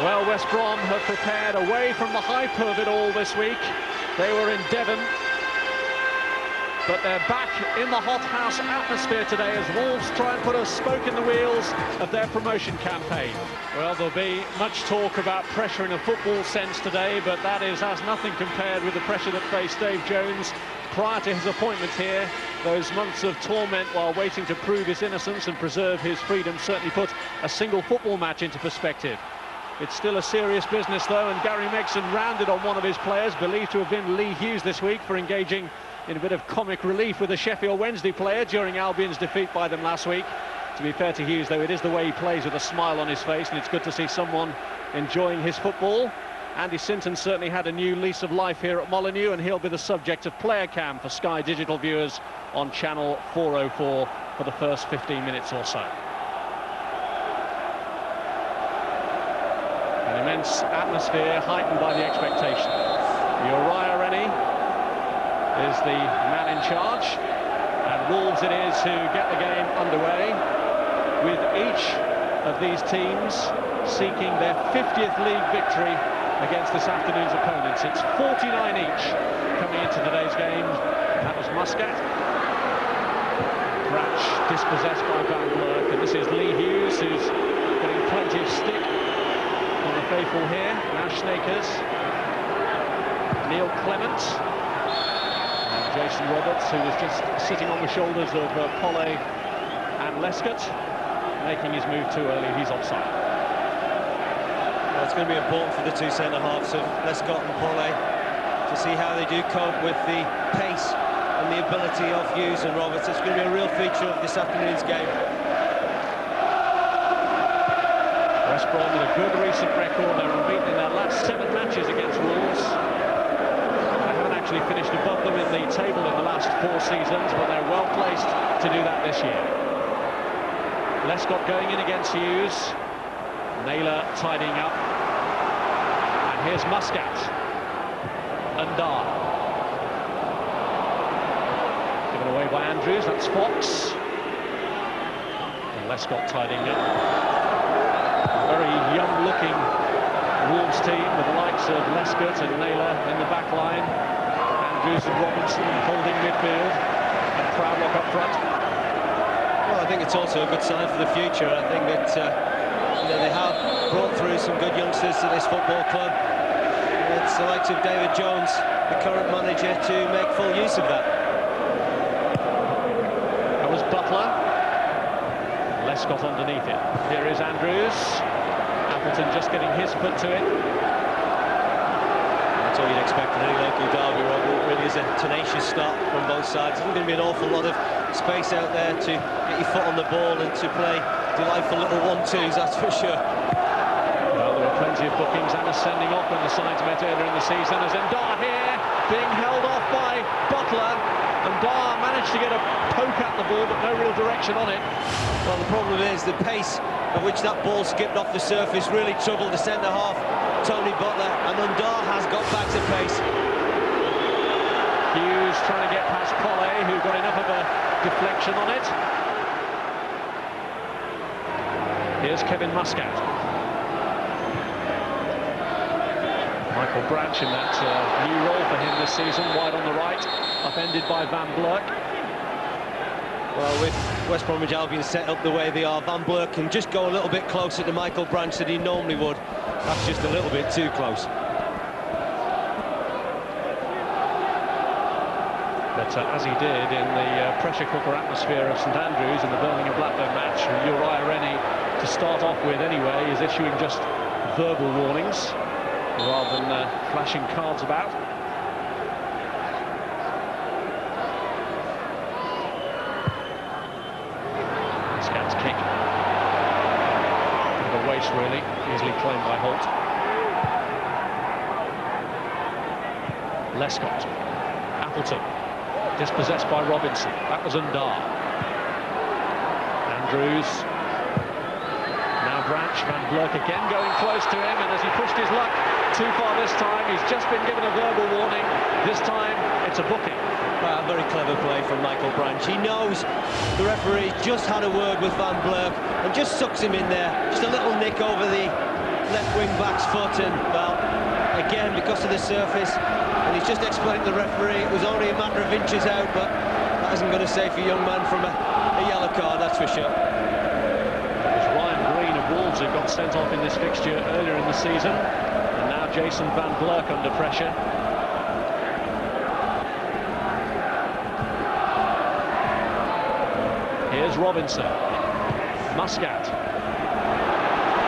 Well, West Brom have prepared away from the hype of it all this week. They were in Devon, but they're back in the hothouse atmosphere today as Wolves try and put a spoke in the wheels of their promotion campaign. Well, there'll be much talk about pressure in a football sense today, but that has nothing compared with the pressure that faced Dave Jones prior to his appointment here. Those months of torment while waiting to prove his innocence and preserve his freedom certainly put a single football match into perspective. It's still a serious business though, and Gary Megson rounded on one of his players, believed to have been Lee Hughes this week, for engaging in a bit of comic relief with a Sheffield Wednesday player during Albion's defeat by them last week. To be fair to Hughes though, it is the way he plays with a smile on his face, and it's good to see someone enjoying his football. Andy Sinton certainly had a new lease of life here at Molineux, and he'll be the subject of Player Cam for Sky Digital viewers on channel 404 for the first 15 minutes or so. An immense atmosphere heightened by the expectation. Uriah Rennie is the man in charge, and Wolves it is who get the game underway, with each of these teams seeking their 50th league victory against this afternoon's opponents. It's 49 each coming into today's game. That was Muscat. Branch dispossessed by Van Blurk, and this is Lee Hughes, who's getting plenty of stick from the faithful here. Now Snakers, Neil Clement, and Jason Roberts, who was just sitting on the shoulders of Pollet and Lescott, making his move too early. He's offside. Well, it's going to be important for the two centre-halves of Lescott and Pollet to see how they do cope with the pace and the ability of Hughes and Roberts. It's going to be a real feature of this afternoon's game. West Brom with a good recent record. They're unbeaten in their last 7 matches against Wolves. They haven't actually finished above them in the table in the last 4 seasons, but they're well placed to do that this year. Lescott going in against Hughes. Naylor tidying up. And here's Muscat. Ndah. Given away by Andrews, that's Fox. And Lescott tidying up. A very young-looking Wolves team with the likes of Lescott and Naylor in the back line. Andrews and Robinson holding midfield. And Proudlock up front. Well, I think it's also a good sign for the future. I think that you know, they have brought through some good youngsters to this football club. It's the likes of David Jones, the current manager, to make full use of that. That was Butler. Lescott underneath it. Here is Andrews. Appleton just getting his foot to it. That's all you'd expect in any local derby, Rob. It really is a tenacious start from both sides. There's going to be an awful lot of space out there to get your foot on the ball and to play delightful little 1-2s, that's for sure. Well, there were plenty of bookings and a sending off when the sides met earlier in the season. As Ndah here, being held off by Butler. Ndah managed to get a poke at the ball, but no real direction on it. Well, the problem is the pace at which that ball skipped off the surface really troubled the centre-half, Tony Butler, and Ndah has got back to pace. Hughes trying to get past Pollet, who got enough of a deflection on it. Here's Kevin Muscat. Michael Branch in that new role for him this season, wide on the right, upended by Van Blurk. Well, with West Bromwich Albion set up the way they are, Van Blurk can just go a little bit closer to Michael Branch than he normally would. That's just a little bit too close. But as he did in the pressure cooker atmosphere of St Andrews in the Birmingham-Blackburn match, Uriah Rennie, to start off with anyway, is issuing just verbal warnings rather than flashing cards about. Muscat's kick. With a waste, really, easily claimed by Holt. Lescott. Appleton. Dispossessed by Robinson. That was Ndah. Andrews. Now Branch. Van Blurk again going close to him, and as he pushed his luck too far this time, he's just been given a verbal warning. This time it's a booking. Very clever play from Michael Branch. He knows the referee just had a word with Van Blurk and just sucks him in there. Just a little nick over the left wing-back's foot, and, well, again, because of the surface, and he's just explained to the referee it was only a matter of inches out, but that isn't going to save a young man from a yellow card, that's for sure. It was Ryan Green of Wolves who got sent off in this fixture earlier in the season, and now Jason van Blurk under pressure. Here's Robinson, Muscat,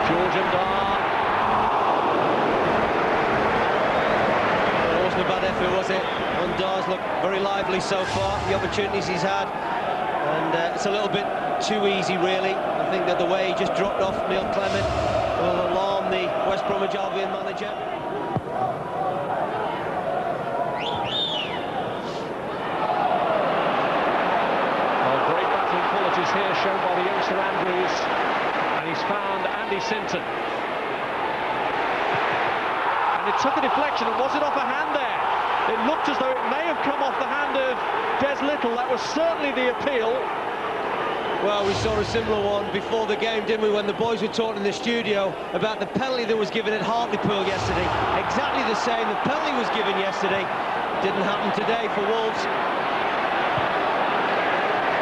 George Ndah. It wasn't a bad effort, was it? Ndah's looked very lively so far, the opportunities he's had, and it's a little bit too easy, really. I think that the way he just dropped off Neil Clement will alarm the West Bromwich Albion manager. Here shown by the youngster Andrews, and he's found Andy Sinton, and it took a deflection, and was it off a hand there? It looked as though it may have come off the hand of Des Little. That was certainly the appeal. Well, we saw a similar one before the game, didn't we, when the boys were talking in the studio about the penalty that was given at Hartlepool yesterday. Exactly the same, the penalty was given yesterday, didn't happen today for Wolves.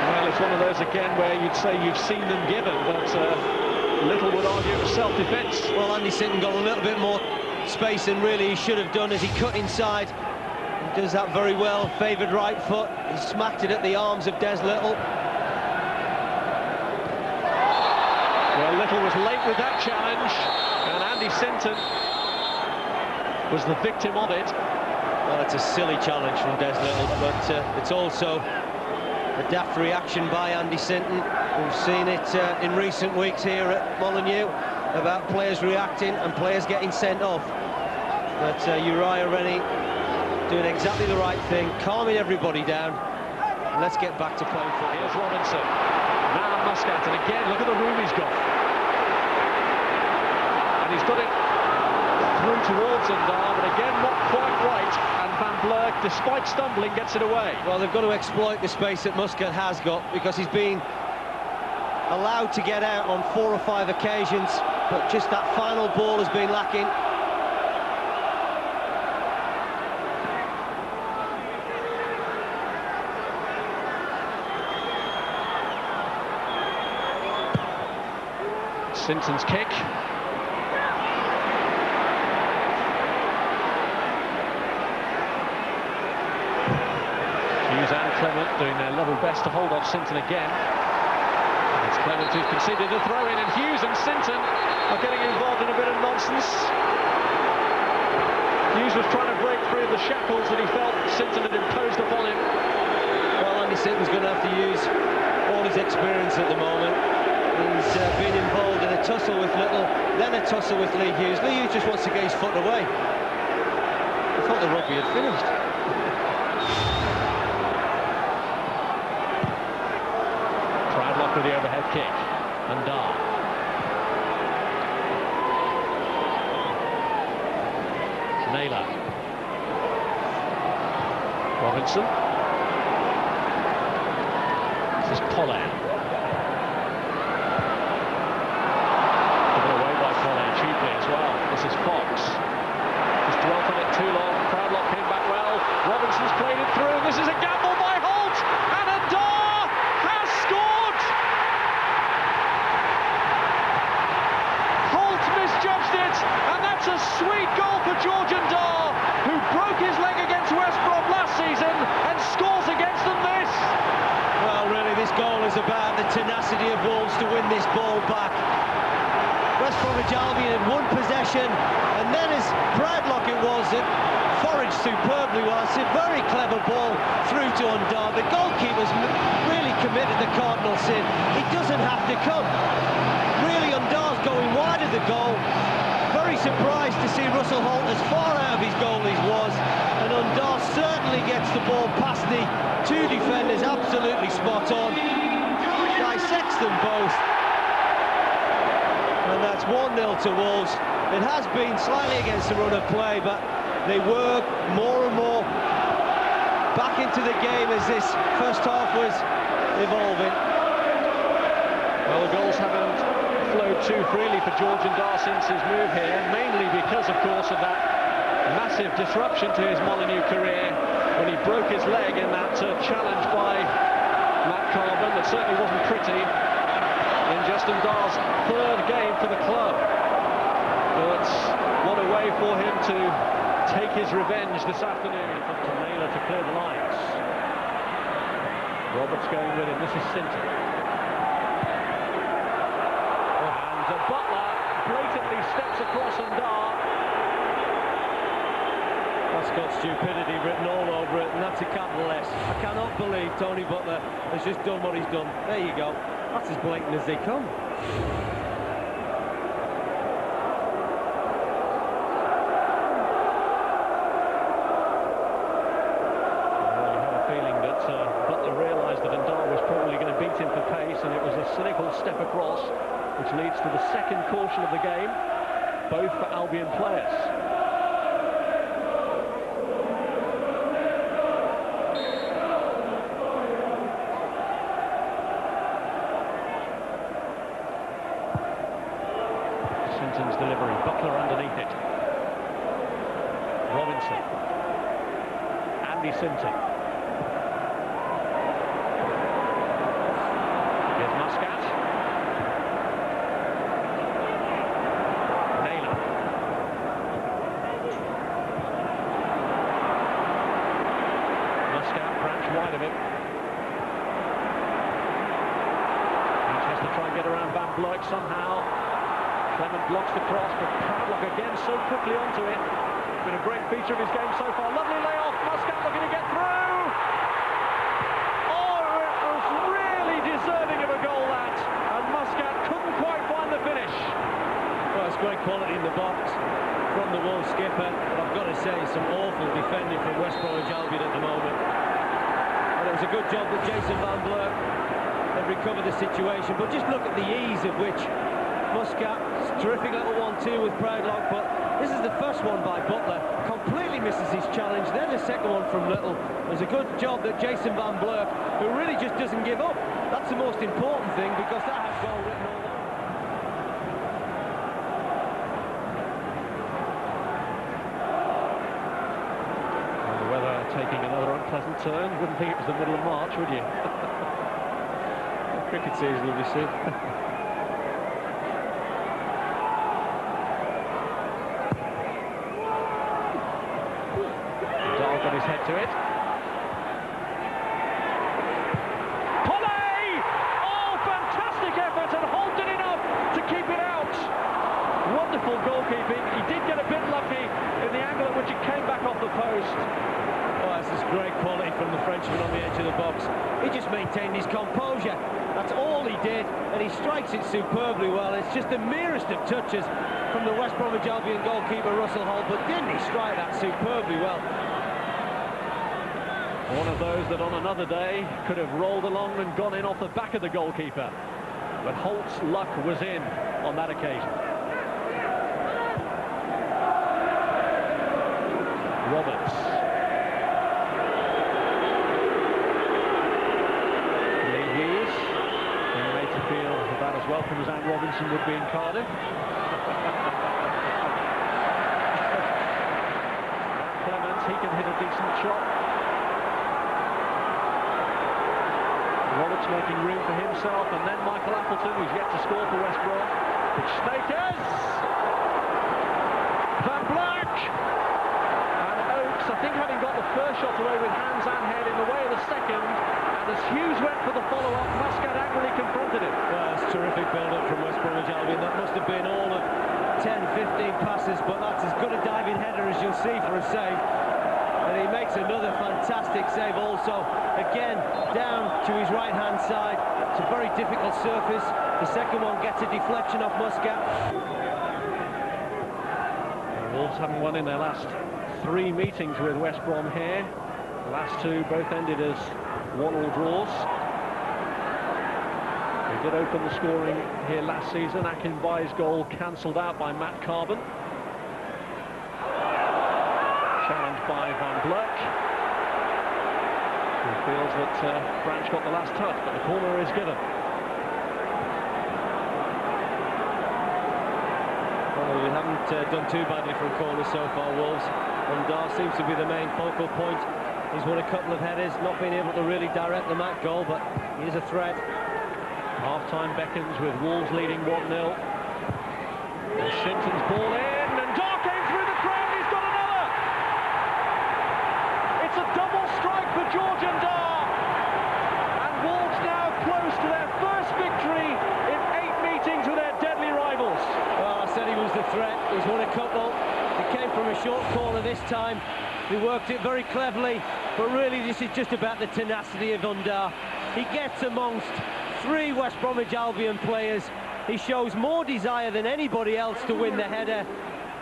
Well, it's one of those again where you'd say you've seen them given, but Little would argue it was self-defence. Well, Andy Sinton got a little bit more space than really he should have done as he cut inside. He does that very well, favoured right foot. He smacked it at the arms of Des Little. Well, Little was late with that challenge, and Andy Sinton was the victim of it. Well, it's a silly challenge from Des Little, but it's also a daft reaction by Andy Sinton. We've seen it in recent weeks here at Molineux about players reacting and players getting sent off. But Uriah Rennie doing exactly the right thing, calming everybody down. And let's get back to playing football. Here's Robinson, now Muscat, and again, look at the room he's got. And he's got it through towards Ndah, but again, not quite right. And Van Blurk, despite stumbling, gets it away. Well, they've got to exploit the space that Muscat has got, because he's been allowed to get out on 4 or 5 occasions, but just that final ball has been lacking. Sinton's kick. Hughes and Clement doing their level best to hold off Sinton again. It's Clement who's conceded a throw-in, and Hughes and Sinton are getting involved in a bit of nonsense. Hughes was trying to break through the shackles that he felt Sinton had imposed upon him. Well, Andy Sinton's going to have to use all his experience at the moment. He's been involved in a tussle with Little, then a tussle with Lee Hughes. Lee Hughes just wants to get his foot away. I thought the rugby had finished. Proudlock with the overhead kick. Ndah. Naylor. Robinson. This is Pollet. Given away by Pollet cheaply as well. This is Fox. Just dwelt on it too long. Proudlock came back well. Robinson's played it through. This is a gamble by Holt. And Ndah has scored! Holt misjudged it. And that's a sweet goal for George Ndah, who broke his leg against West Brom last season and scores against them this. Well, really, this goal is about the tenacity of Wolves to win this ball back. West Bromwich Albion had one possession, and then as Proudlock it was that foraged superbly well. It's a very clever ball through to Ndah. The goalkeeper's really committed the cardinal sin. He doesn't have to come. Really, Ndah's going wide of the goal. Very surprised to see Russell Holt as far out of his goal as was, and Ndah certainly gets the ball past the 2 defenders, absolutely spot on. Dissects them both. And that's 1-0 to Wolves. It has been slightly against the run of play, but they were more and more back into the game as this first half was evolving. Well, the goals haven't flowed too freely for George Ndah since his move here, mainly because, of course, of that massive disruption to his Molineux career when he broke his leg in that challenge by Matt Carbon. That certainly wasn't pretty in Justin Ndah's third game for the club. But what a way for him to take his revenge this afternoon. To Naylor to clear the lines. Roberts going with him. This is Sinton. And Butler blatantly steps across Ndah. That's got stupidity written all over it, and that's a capital S. I cannot believe Tony Butler has just done what he's done. There you go. That's as blatant as they come. And it was a cynical step across, which leads to the second caution of the game, both for Albion players. Sinton's delivery, Butler underneath it. Robinson. Andy Sinton. Wide of him. He has to try and get around Van Bloik somehow. Clement blocks the cross, but Proudlock again so quickly onto it. It's been a great feature of his game so far. Lovely layoff. Muscat looking to get through. Oh, it was really deserving of a goal, that. And Muscat couldn't quite find the finish. Well, it's great quality in the box from the Wolves skipper. But I've got to say, some awful defending from West Bromwich Albion at the moment. It was a good job that Jason Van Bleur had recovered the situation, but just look at the ease of which Muscat, terrific little 1-2 with Proudlock, but this is the first one by Butler, completely misses his challenge, then the second one from Little. It was a good job that Jason Van Bleur, who really just doesn't give up. That's the most important thing, because that has goal written all over. Taking another unpleasant turn. Wouldn't think it was the middle of March, would you? The cricket season will be soon. Ndah got his head to it. Pollet! Oh, fantastic effort, and Holt did enough to keep it out. Wonderful goalkeeping. He did get a bit lucky in the angle at which it came back off the post. This is great quality from the Frenchman on the edge of the box. He just maintained his composure. That's all he did, and he strikes it superbly well. It's just the merest of touches from the West Bromwich Albion goalkeeper Russell Holt, but didn't he strike that superbly well? One of those that on another day could have rolled along and gone in off the back of the goalkeeper. But Holt's luck was in on that occasion. Roberts. About as welcome as Anne Robinson would be in Cardiff. Clement, he can hit a decent shot. Roberts making room for himself, and then Michael Appleton, who's yet to score for West Brom. Which Snakers! Van Bloik! And Oakes, I think, having got the first shot away with hands and head, in the way of the second. As Hughes went for the follow-up, Muscat angrily confronted him. Well, it's terrific build-up from West Bromwich Albion. That must have been all of 10-15 passes, but that's as good a diving header as you'll see for a save. And he makes another fantastic save also. Again, down to his right-hand side. It's a very difficult surface. The second one gets a deflection off Muscat. The Wolves haven't won in their last 3 meetings with West Brom here. The last 2 both ended as 1-1 draws. They did open the scoring here last season. Akinbay's goal cancelled out by Matt Carbon. Challenged by Van Bloik. He feels that Branch got the last touch, but the corner is given. haven't done too badly from corners so far, Wolves. Ndah seems to be the main focal point. He's won a couple of headers, not been able to really direct them at goal, but he is a threat. Half-time beckons with Wolves leading 1-0. And Sinton's ball in, and Ndah came through the crowd, he's got another! It's a double strike for George Ndah. And Wolves now close to their first victory in 8 meetings with their deadly rivals. Well, I said he was the threat. He's won a couple. He came from a short corner this time. He worked it very cleverly, but really this is just about the tenacity of Ndah. He gets amongst 3 West Bromwich Albion players. He shows more desire than anybody else to win the header,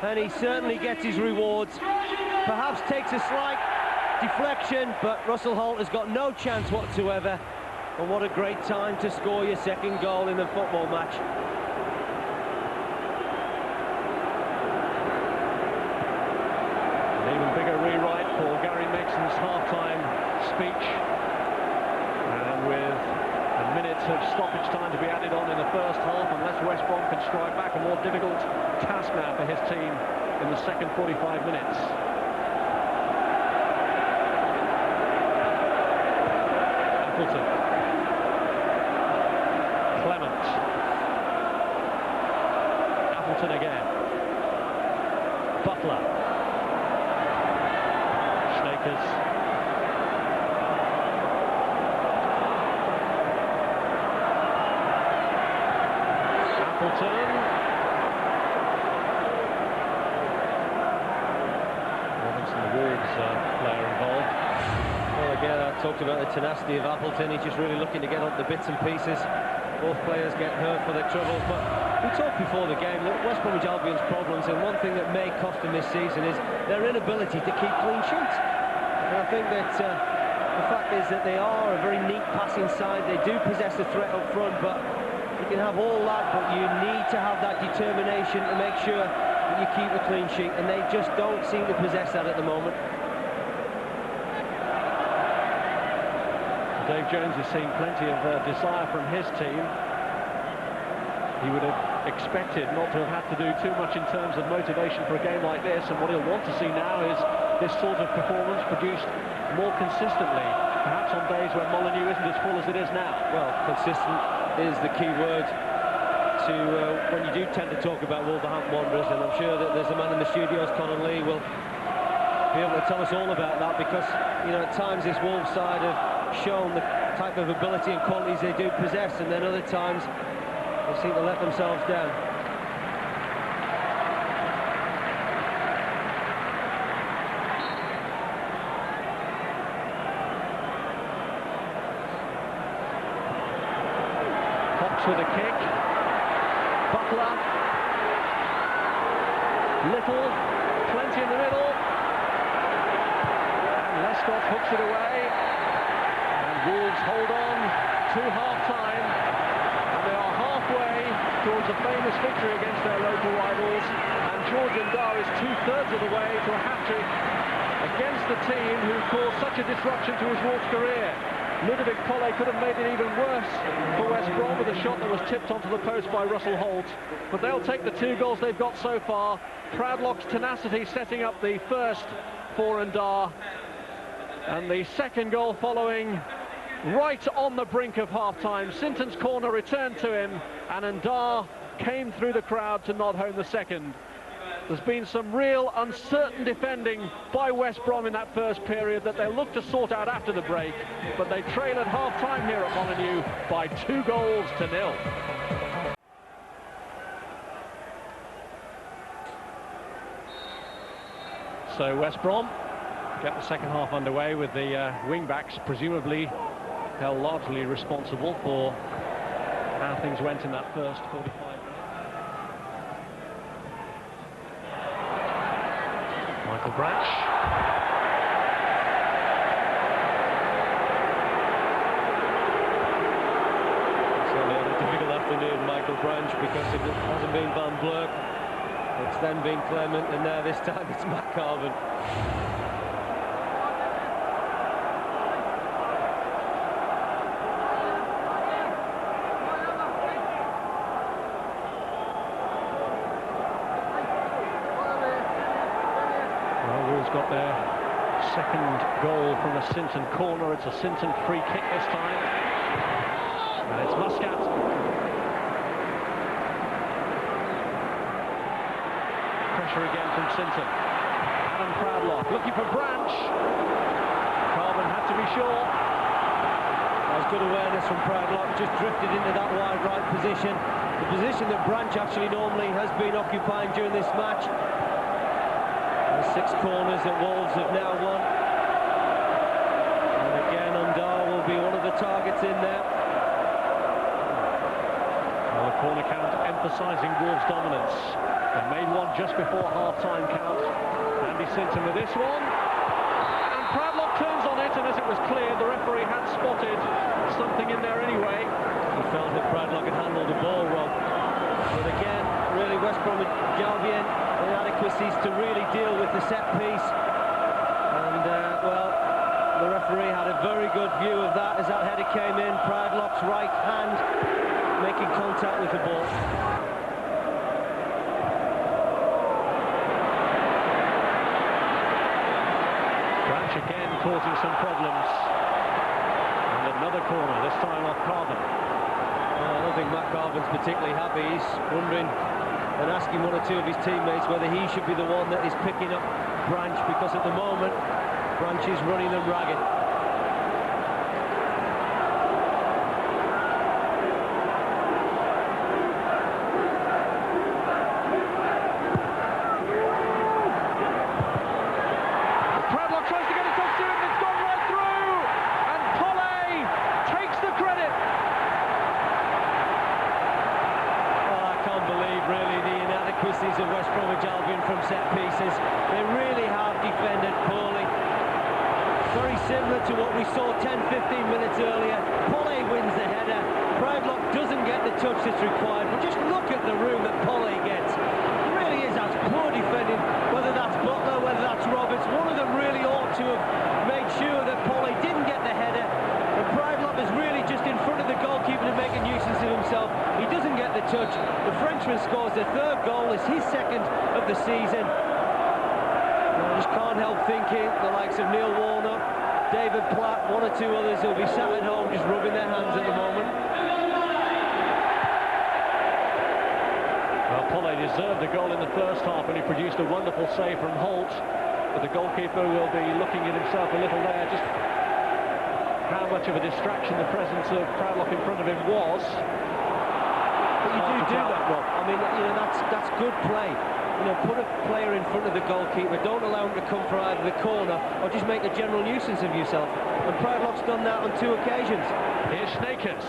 and he certainly gets his rewards. Perhaps takes a slight deflection, but Russell Holt has got no chance whatsoever. And what a great time to score your second goal in a football match. An even bigger rewrite for Gary Mason's half-time speech. And with a minute of stoppage time to be added on in the first half, unless West Brom can strike back, a more difficult task now for his team in the second 45 minutes. Appleton. Clement. Appleton again. Butler. Snakers. Appleton. Robinson, the Wolves player involved. Well, again, I talked about the tenacity of Appleton. He's just really looking to get up the bits and pieces. Both players get hurt for their troubles, but we talked before the game that West Bromwich Albion's problems, and one thing that may cost them this season is their inability to keep clean sheets. And I think that the fact is that they are a very neat passing side. They do possess the threat up front, but you can have all that, but you need to have that determination to make sure that you keep a clean sheet, and they just don't seem to possess that at the moment. Dave Jones has seen plenty of desire from his team. He would have expected not to have had to do too much in terms of motivation for a game like this, and what he'll want to see now is this sort of performance produced more consistently, perhaps on days when Molineux isn't as full as it is now. Well, consistent is the key word to when you do tend to talk about Wolverhampton Wanderers, and I'm sure that there's a man in the studios, Colin Lee, will be able to tell us all about that, because, you know, at times this Wolves side have shown the type of ability and qualities they do possess, and then other times they seem to let themselves down. Fox with a kick. Butler. Little. Plenty in the middle. And Lescott hooks it away. Wolves hold on to half-time, and they are halfway towards a famous victory against their local rivals, and George Ndah is 2/3 of the way to a hat-trick against the team who caused such a disruption to his Wolves career. Ludovic Pollet could have made it even worse for West Brom with a shot that was tipped onto the post by Russell Holt, but they'll take the 2 goals they've got so far. Proudlock's tenacity setting up the first for Ndah, and the second goal following right on the brink of half-time. Sinton's corner returned to him, and Ndah came through the crowd to nod home the second. There's been some real uncertain defending by West Brom in that first period that they'll look to sort out after the break, but they trail at half-time here at Molineux by 2-0. So West Brom get the second half underway with the wing-backs presumably held largely responsible for how things went in that first 45 minutes. Michael Branch. Certainly had a difficult afternoon, Michael Branch, because if it hasn't been Van Blurk, it's then been Clement, and now this time it's Matt Carvin. got their second goal from a Sinton corner. It's a Sinton free kick this time. And it's Muscat. Pressure again from Sinton. Adam Proudlock looking for Branch. Carvin had to be sure. That was good awareness from Proudlock, just drifted into that wide right position. The position that Branch actually normally has been occupying during this match. The 6 corners that Wolves have now won. And again, Ndah will be one of the targets in there. Well, the corner count emphasising Wolves' dominance. They made one just before half-time count. Andy Sinton with this one. And Proudlock turns on it, and as it was clear, the referee had spotted something in there anyway. He felt that Proudlock had handled the ball wrong. But again, really West Bromwich Albion, inadequacies to really deal with the set piece. And, well, the referee had a very good view of that as that header came in. Proudlock's right hand making contact with the ball. Branch again causing some problems. And another corner, this time off Carvin. I don't think Matt Carvin's particularly happy. He's wondering and asking one or two of his teammates whether he should be the one that is picking up Branch, because at the moment Branch is running them ragged. Proudlock tries to get a touch to it, and it's gone right through, and Pollet takes the credit. Really, the inadequacies of West Bromwich Albion from set pieces. They really have defended poorly. Very similar to what we saw 10-15 minutes earlier. Pollet wins the header. Proudlock doesn't get the touch that's required, but just look at the room that Pollet gets. It really is as poor defending, whether that's Butler, whether that's Roberts. One of them really ought to have made sure that Pollet didn't get the header. And Proudlock is really just in front of the goalkeeper to make a nuisance of himself. He doesn't get the touch. The Frenchman scores their 3rd goal. It's his 2nd of the season. I just can't help thinking the likes of Neil Warnock, David Platt, one or two others who'll be sat at home just rubbing their hands at the moment. Well, Pollet deserved a goal in the first half when he produced a wonderful save from Holt. But the goalkeeper will be looking at himself a little there. Just how much of a distraction the presence of Proudlock in front of him was. But you do that, Rob. I mean, you know, that's good play. You know, put a player in front of the goalkeeper. Don't allow him to come for either the corner or just make a general nuisance of yourself. And Proudlock's done that on 2 occasions. Here's Snakers.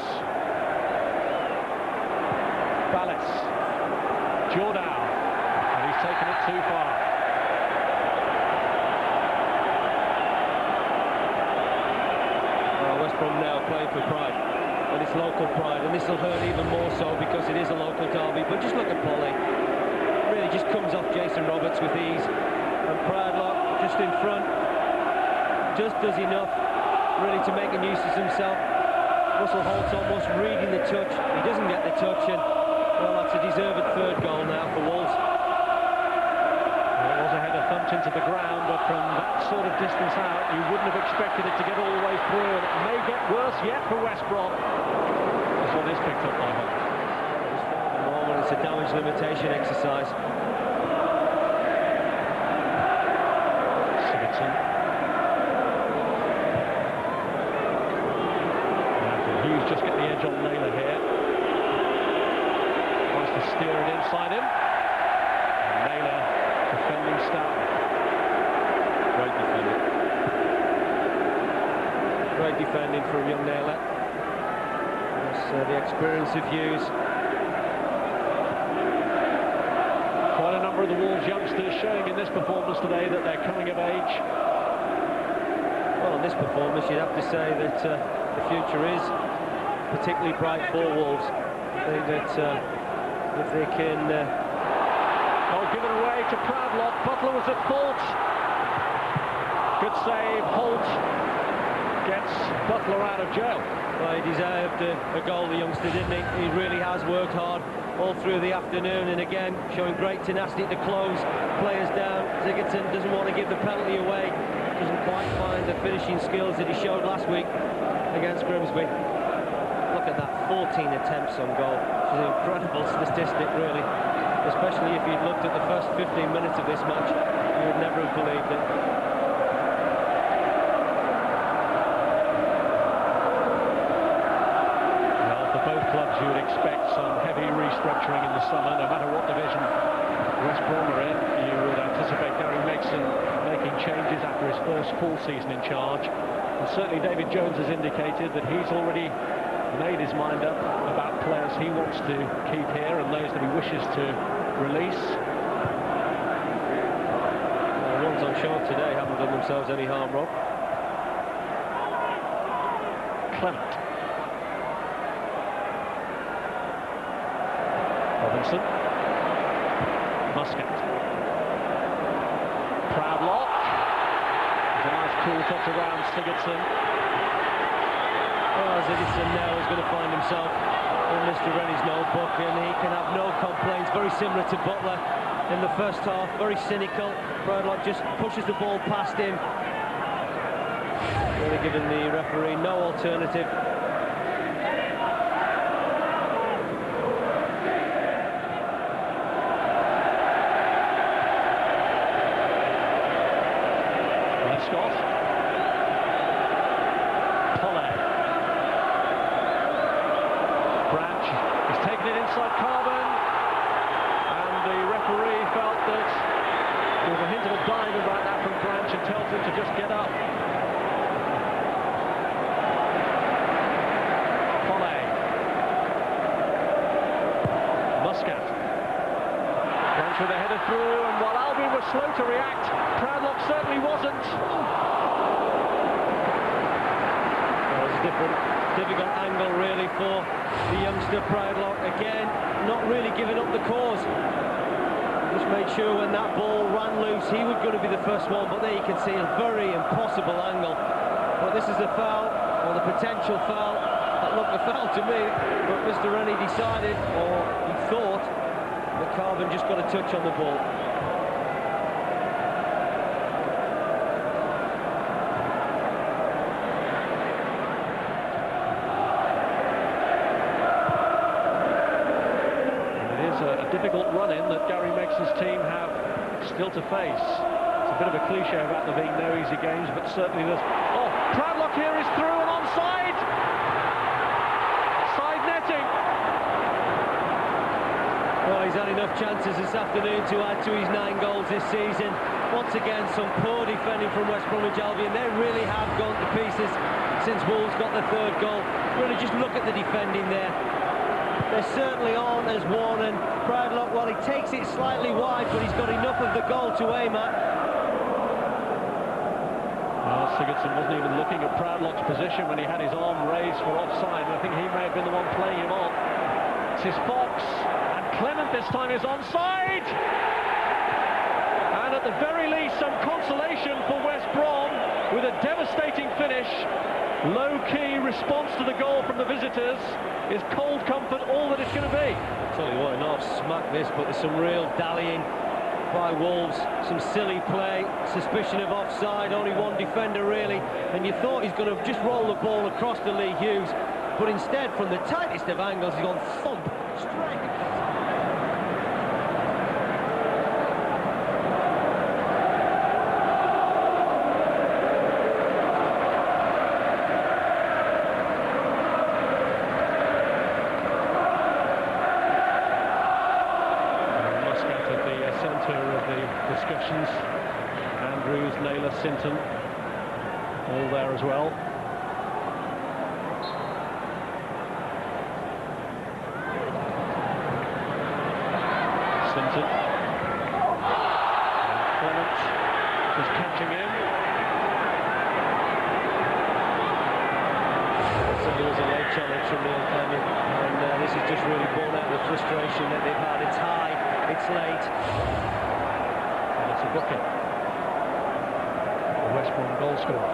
Ballas. Jordan. And he's taken it too far. West Brom now playing for pride, and it's local pride, and this will hurt even more so because it is a local derby. But just look at Pollet, really just comes off Jason Roberts with ease, and Proudlock just in front, just does enough really to make a nuisance himself. Russell Holt's almost reading the touch, he doesn't get the touch, and well, that's a deserved 3rd goal now for Wolves. It was a header thumped into the ground, but from that sort of distance out, you wouldn't have expected it to get all the way through, and it may get worse yet for West Brom. This one is picked up by Holt. At the moment, it's a damage limitation exercise. Sigurdsson. Hughes just get the edge on Naylor here. Wants to steer it inside him. And Naylor defending stoutly. Great defending. Great defending from young Naylor. That's the experience of Hughes. Quite a number of the Wolves youngsters showing in this performance today that they're coming of age. Well, in this performance, you'd have to say that the future is particularly bright for Wolves. I think that if they can... Given away to Proudlock. Butler was at fault. Good save. Holt gets Butler out of jail. Well, he deserved a goal, the youngster, didn't he? He really has worked hard. all through the afternoon, and again showing great tenacity to close players down. Sigurdsson doesn't want to give the penalty away, doesn't quite find the finishing skills that he showed last week against Grimsby. Look at that, 14 attempts on goal. It's an incredible statistic, really, especially if you'd looked at the first 15 minutes of this match. You would never have believed it. Clubs, you would expect some heavy restructuring in the summer, no matter what division West Brom are in. You would anticipate Gary Megson making changes after his first full season in charge. And certainly David Jones has indicated that he's already made his mind up about players he wants to keep here and those that he wishes to release. The ones on show today haven't done themselves any harm, Rob. Clement. Robinson, Muscat, Proudlock, there's a nice cool touch around Sigurdsson. Well, Sigurdsson now is going to find himself in Mr. Rennie's notebook, and he can have no complaints. Very similar to Butler in the first half, very cynical. Proudlock just pushes the ball past him, really giving the referee no alternative. Scott, Pollet, Branch is taking it inside Carbon, and the referee felt that there was a hint of a dive about that from Branch and tells him to just get up. Pollet, Muscat, Branch with a header through, and while Albion was slow to react, Proudlock certainly wasn't. Well, it's a difficult angle really for the youngster Proudlock. Again, not really giving up the cause. Just made sure when that ball ran loose, he was going to be the first one, but there you can see a very impossible angle. But this is a foul, or the potential foul. That looked a foul to me, but Mr. Rennie decided, or he thought, that Carbon just got a touch on the ball. Difficult run-in that Gary Megson's team have still to face. It's a bit of a cliche about there being no easy games, but certainly there's... Oh, Proudlock here is through and onside! Side netting! Well, he's had enough chances this afternoon to add to his 9 goals this season. Once again, some poor defending from West Bromwich Albion. They really have gone to pieces since Wolves got the 3rd goal. Really, just look at the defending there. They certainly aren't as one, and Proudlock, well, he takes it slightly wide, but he's got enough of the goal to aim at. Well, Sigurdsson wasn't even looking at Proudlock's position when he had his arm raised for offside. I think he may have been the one playing him on. It's his Fox, and Clement this time is onside! And at the very least, some consolation for West Brom with a devastating finish. Low-key response to the goal from the visitors is cold comfort all that it's going to be. Tell you what, an off smack this, but there's some real dallying by Wolves, some silly play, suspicion of offside, only one defender really, and you thought he's going to just roll the ball across to Lee Hughes, but instead from the tightest of angles he's gone thump straight. Discussions, Andrews, Naylor, Sinton, all there as well. Sinton, and Clement just catching in. So there was a late challenge from Neil Clement, and this is just really born out of the frustration that they've had. It's high, it's late. It's a booking. The West Brom goal scorer.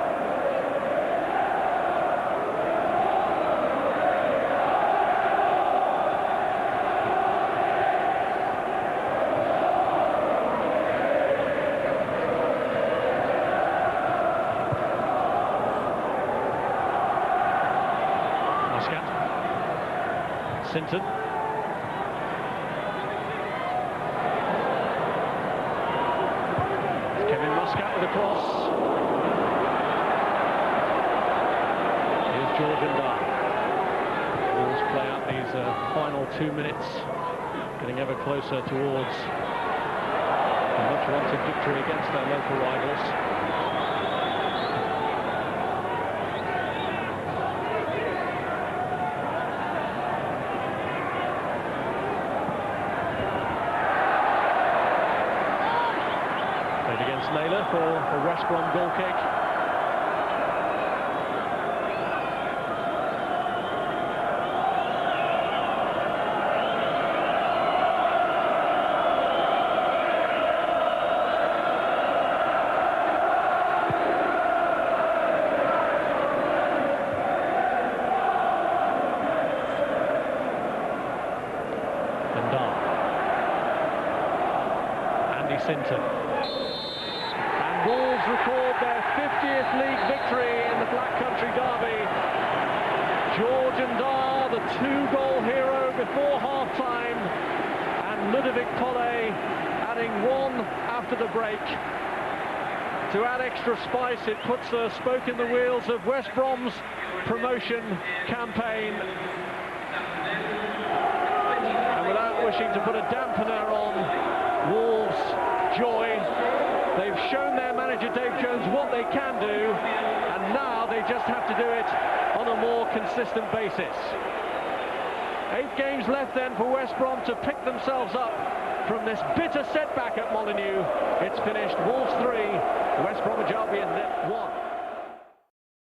Sinton. Kevin Muscat with a cross. Here's George Ndah. Wolves play out these final 2 minutes, getting ever closer towards a much-wanted victory against their local rivals. Against Naylor for a West Brom goal kick. Ndah. Andy Sinton. Wolves record their 50th league victory in the Black Country derby. George Ndah, the 2-goal hero before half-time, and Ludovic Pollet adding one after the break. To add extra spice, it puts the spoke in the wheels of West Brom's promotion campaign. And without wishing to put a dampener on Wolves' joy, they've shown their manager Dave Jones what they can do, and now they just have to do it on a more consistent basis. 8 games left then for West Brom to pick themselves up from this bitter setback at Molineux. It's finished Wolves 3, West Bromwich Albion 1.